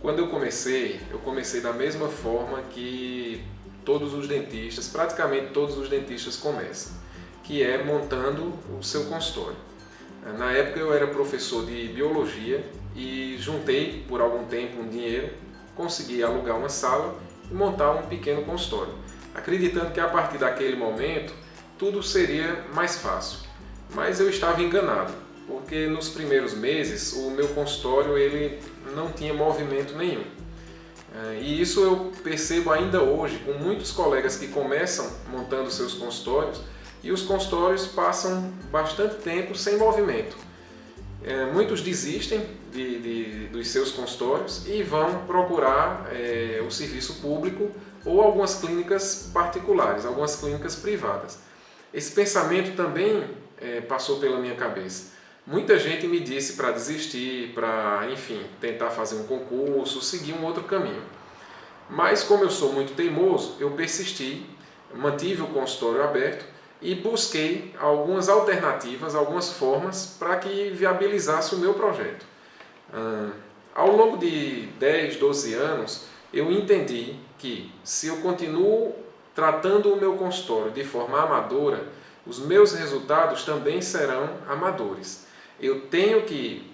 Quando eu comecei da mesma forma que todos os dentistas, praticamente todos os dentistas começam, que é montando o seu consultório. Na época eu era professor de biologia e juntei por algum tempo um dinheiro, consegui alugar uma sala e montar um pequeno consultório, acreditando que a partir daquele momento tudo seria mais fácil. Mas eu estava enganado, porque nos primeiros meses o meu consultório ele não tinha movimento nenhum. E isso eu percebo ainda hoje com muitos colegas que começam montando seus consultórios e os consultórios passam bastante tempo sem movimento. Muitos desistem dos seus consultórios e vão procurar o serviço público ou algumas clínicas particulares, algumas clínicas privadas. Esse pensamento também passou pela minha cabeça. Muita gente me disse para desistir, para, enfim, tentar fazer um concurso, seguir um outro caminho. Mas como eu sou muito teimoso, eu persisti, mantive o consultório aberto e busquei algumas alternativas, algumas formas para que viabilizasse o meu projeto. Ao longo de 10, 12 anos, eu entendi que se eu continuo tratando o meu consultório de forma amadora, os meus resultados também serão amadores. Eu tenho que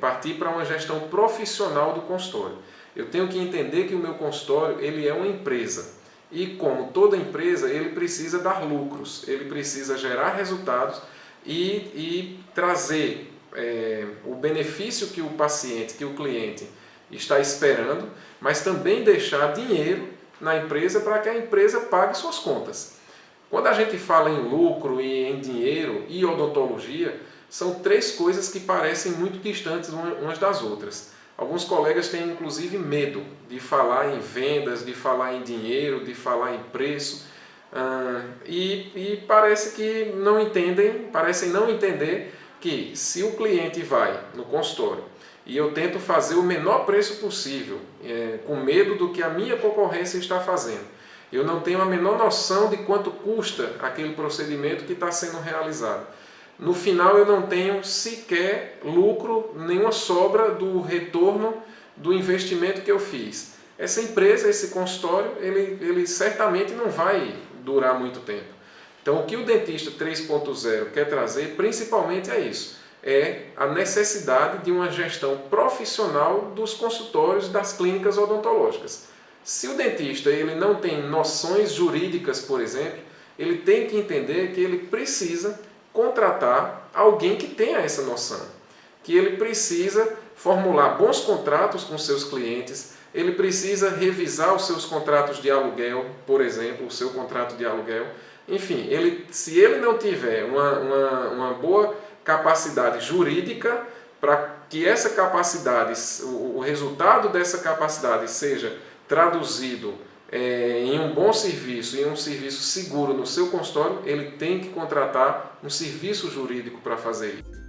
partir para uma gestão profissional do consultório. Eu tenho que entender que o meu consultório ele é uma empresa. E como toda empresa, ele precisa dar lucros, ele precisa gerar resultados e trazer o benefício que o paciente, que o cliente está esperando, mas também deixar dinheiro na empresa para que a empresa pague suas contas. Quando a gente fala em lucro e em dinheiro e odontologia, são três coisas que parecem muito distantes umas das outras. Alguns colegas têm inclusive medo de falar em vendas, de falar em dinheiro, de falar em preço, e parece que não entendem, parecem não entender que se o cliente vai no consultório e eu tento fazer o menor preço possível, com medo do que a minha concorrência está fazendo, eu não tenho a menor noção de quanto custa aquele procedimento que está sendo realizado. No final eu não tenho sequer lucro, nenhuma sobra do retorno do investimento que eu fiz. Essa empresa, esse consultório, ele certamente não vai durar muito tempo. Então o que o Dentista 3.0 quer trazer principalmente é isso. É a necessidade de uma gestão profissional dos consultórios das clínicas odontológicas. Se o dentista ele não tem noções jurídicas, por exemplo, ele tem que entender que ele precisa contratar alguém que tenha essa noção, que ele precisa formular bons contratos com seus clientes, ele precisa revisar os seus contratos de aluguel, por exemplo, o seu contrato de aluguel. Enfim, se ele não tiver uma boa capacidade jurídica para que essa capacidade, o resultado dessa capacidade seja traduzido em um bom serviço, em um serviço seguro no seu consultório, ele tem que contratar um serviço jurídico para fazer isso.